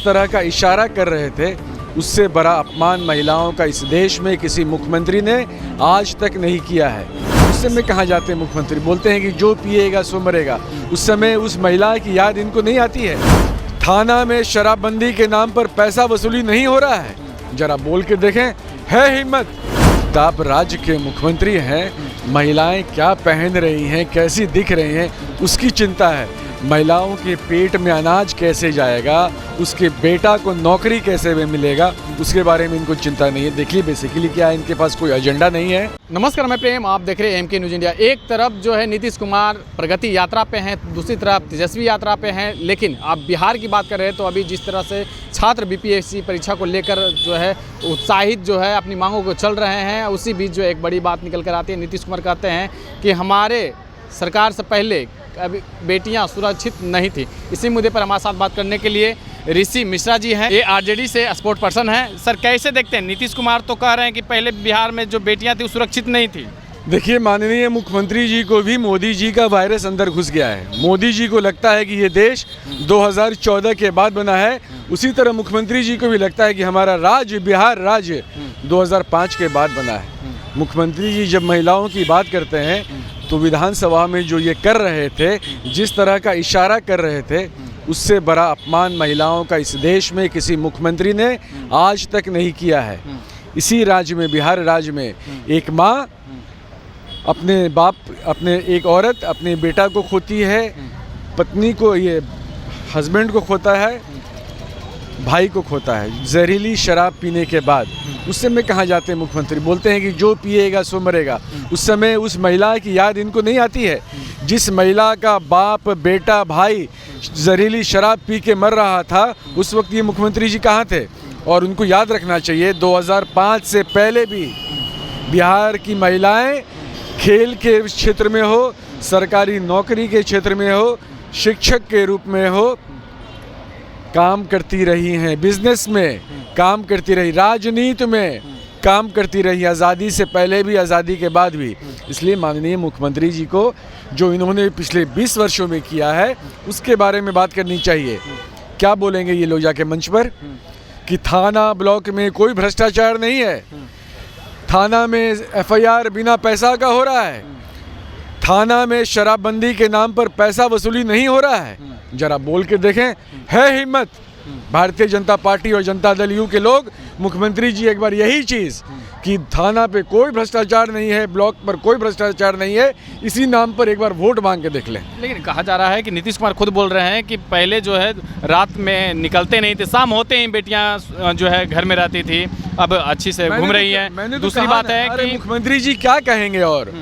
जिस तरह का इशारा कर रहे थे उससे बड़ा अपमान महिलाओं का इस देश में किसी मुख्यमंत्री ने आज तक नहीं किया है। उस समय कहाँ जाते हैं मुख्यमंत्री, बोलते हैं कि जो पिएगा सो मरेगा। उस समय उस महिला की याद इनको नहीं आती है। थाना में शराबबंदी के नाम पर पैसा वसूली नहीं हो रहा है, जरा बोल के देखें, है हिम्मत। आप राज्य के मुख्यमंत्री हैं, महिलाएं क्या पहन रही हैं, कैसी दिख रही हैं, उसकी चिंता है। महिलाओं के पेट में अनाज कैसे जाएगा, उसके बेटा को नौकरी कैसे में मिलेगा, उसके बारे में इनको चिंता नहीं है। देखिए बेसिकली क्या है, इनके पास कोई एजेंडा नहीं है। नमस्कार, मैं प्रेम, आप देख रहे हैं एमके न्यूज़ इंडिया। एक तरफ जो है नीतीश कुमार प्रगति यात्रा पे हैं, दूसरी तरफ तेजस्वी यात्रा पे हैं। लेकिन आप बिहार की बात कर रहे हैं तो अभी जिस तरह से छात्र बीपीएससी परीक्षा को लेकर जो है उत्साहित जो है अपनी मांगों को चल रहे हैं, उसी बीच जो एक बड़ी बात निकल कर आती है। नीतीश कुमार कहते हैं कि हमारे सरकार से पहले अभी बेटियां सुरक्षित नहीं थी। इसी मुद्दे पर हमारे साथ बात करने के लिए ऋषि मिश्रा जी हैं, ये आरजेडी से स्पोर्ट पर्सन हैं। सर, कैसे देखते हैं, नीतीश कुमार तो कह रहे हैं कि पहले बिहार में जो बेटियां थी वो सुरक्षित नहीं थी। देखिए, माननीय मुख्यमंत्री जी को भी मोदी जी का वायरस अंदर घुस गया है। मोदी जी को लगता है कि ये देश 2014 के बाद बना है, उसी तरह मुख्यमंत्री जी को भी लगता है कि हमारा राज्य, बिहार राज्य 2005 के बाद बना है। मुख्यमंत्री जी जब महिलाओं की बात करते हैं तो विधानसभा में जो ये कर रहे थे, जिस तरह का इशारा कर रहे थे, उससे बड़ा अपमान महिलाओं का इस देश में किसी मुख्यमंत्री ने आज तक नहीं किया है। इसी राज्य में, बिहार राज्य में, एक माँ अपने बाप, अपने एक औरत अपने बेटा को खोती है, पत्नी को, ये हस्बैंड को खोता है, भाई को खोता है जहरीली शराब पीने के बाद। उस समय कहाँ जाते हैं मुख्यमंत्री, बोलते हैं कि जो पिएगा सो मरेगा। उस समय उस महिला की याद इनको नहीं आती है। जिस महिला का बाप, बेटा, भाई जहरीली शराब पी के मर रहा था, उस वक्त ये मुख्यमंत्री जी कहाँ थे। और उनको याद रखना चाहिए 2005 से पहले भी बिहार की महिलाएं खेल के क्षेत्र में हो, सरकारी नौकरी के क्षेत्र में हो, शिक्षक के रूप में हो, काम करती रही हैं, बिजनेस में काम करती रही, राजनीति में काम करती रही, आज़ादी से पहले भी, आज़ादी के बाद भी। इसलिए माननीय मुख्यमंत्री जी को जो इन्होंने पिछले 20 वर्षों में किया है उसके बारे में बात करनी चाहिए। क्या बोलेंगे ये लोग जाके मंच पर कि थाना ब्लॉक में कोई भ्रष्टाचार नहीं है, थाना में एफआईआर बिना पैसा का हो रहा है, थाना में शराबबंदी के नाम पर पैसा वसूली नहीं हो रहा है। जरा बोल के देखें, है हिम्मत। भारतीय जनता पार्टी और जनता दल यू के लोग, मुख्यमंत्री जी एक बार यही चीज़ कि थाना पे कोई भ्रष्टाचार नहीं है, ब्लॉक पर कोई भ्रष्टाचार नहीं है, इसी नाम पर एक बार वोट मांग के देख लें। लेकिन कहा जा रहा है कि नीतीश कुमार खुद बोल रहे हैं कि पहले जो है रात में निकलते नहीं थे, शाम होते ही बेटियां जो है घर में रहती थी, अब अच्छी से घूम रही हैं। दूसरी बात है कि मुख्यमंत्री जी क्या कहेंगे, और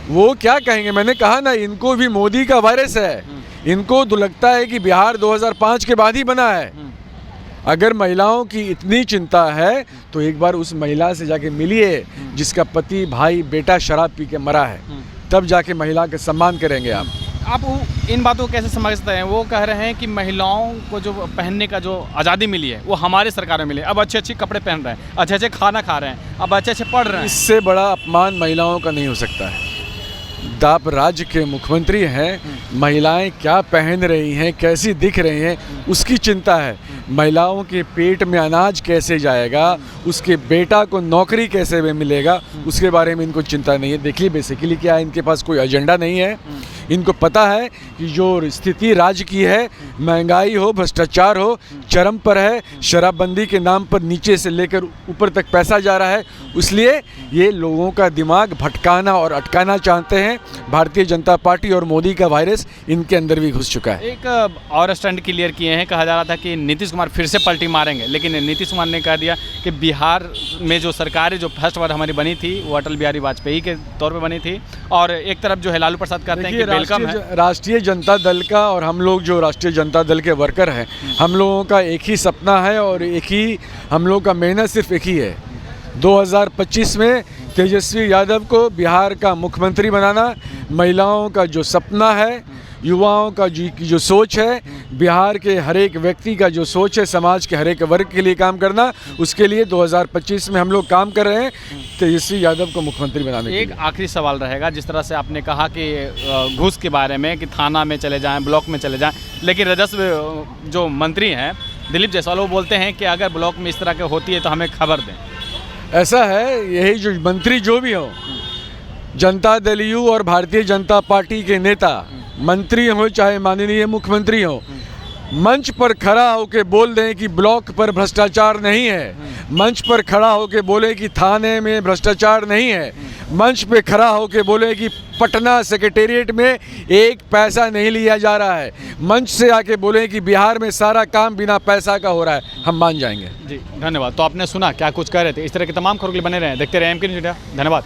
वो क्या कहेंगे। मैंने कहा ना, इनको भी मोदी का वायरस है। इनको तो लगता है कि बिहार 2005 के बाद ही बना है। अगर महिलाओं की इतनी चिंता है तो एक बार उस महिला से जाके मिलिए जिसका पति, भाई, बेटा शराब पी के मरा है, तब जाके महिला का सम्मान करेंगे आप। इन बातों को कैसे समझते हैं? वो कह रहे हैं कि महिलाओं को जो पहनने का जो आज़ादी मिली है वो हमारे सरकार में मिली है। अब अच्छे अच्छे कपड़े पहन रहे हैं, अच्छे अच्छे खाना खा रहे हैं, अब अच्छे अच्छे पढ़ रहे हैं। इससे बड़ा अपमान महिलाओं का नहीं हो सकता है। आप राज्य के मुख्यमंत्री हैं, महिलाएं क्या पहन रही हैं, कैसी दिख रही हैं, उसकी चिंता है। महिलाओं के पेट में अनाज कैसे जाएगा, उसके बेटा को नौकरी कैसे में मिलेगा, उसके बारे में इनको चिंता नहीं है। देखिए बेसिकली क्या है, इनके पास कोई एजेंडा नहीं है। इनको पता है कि जो स्थिति राज्य की है, महंगाई हो, भ्रष्टाचार हो, चरम पर है, शराबबंदी के नाम पर नीचे से लेकर ऊपर तक पैसा जा रहा है, इसलिए ये लोगों का दिमाग भटकाना और अटकाना चाहते हैं। भारतीय जनता पार्टी और मोदी का वायरस इनके अंदर भी घुस चुका है। एक और स्टैंड क्लियर किए हैं, कहा जा रहा था कि नीतीश कुमार फिर से पलटी मारेंगे, लेकिन नीतीश कुमार ने कह दिया कि बिहार में जो सरकारें जो फर्स्ट बार हमारी बनी थी वो अटल बिहारी वाजपेयी के तौर पे बनी थी। और एक तरफ जो है लालू प्रसाद कहते हैं कि वेलकम है। राष्ट्रीय जनता दल का, और हम लोग जो राष्ट्रीय जनता दल के वर्कर हैं, हम लोगों का एक ही सपना है और एक ही हम लोग का मेहनत सिर्फ एक ही है, 2025 में तेजस्वी यादव को बिहार का मुख्यमंत्री बनाना। महिलाओं का जो सपना है, युवाओं का जो सोच है, बिहार के हर एक व्यक्ति का जो सोच है, समाज के हर एक वर्ग के लिए काम करना, उसके लिए 2025 में हम लोग काम कर रहे हैं तेजस्वी यादव को मुख्यमंत्री बनाने के लिए। एक आखिरी सवाल रहेगा, जिस तरह से आपने कहा कि घूस के बारे में कि थाना में चले जाएं, ब्लॉक में चले जाएं, लेकिन राजस्व जो मंत्री हैं दिलीप जायसवाल वो बोलते हैं कि अगर ब्लॉक में इस तरह की होती है तो हमें खबर दें। ऐसा है, यही जो मंत्री जो भी हो, जनता दल यू और भारतीय जनता पार्टी के नेता, मंत्री हो चाहे माननीय मुख्यमंत्री हो, मंच पर खड़ा होके बोल दें कि ब्लॉक पर भ्रष्टाचार नहीं है, मंच पर खड़ा होके बोले कि थाने में भ्रष्टाचार नहीं है, मंच पे खड़ा होके बोले कि पटना सेक्रेटेरिएट में एक पैसा नहीं लिया जा रहा है, मंच से आके बोले कि बिहार में सारा काम बिना पैसा का हो रहा है, हम मान जाएंगे। जी धन्यवाद। तो आपने सुना क्या कुछ कह रहे थे। इस तरह के तमाम खबरों के लिए बने रहें, देखते रहें एमके न्यूज़ इंडिया। धन्यवाद।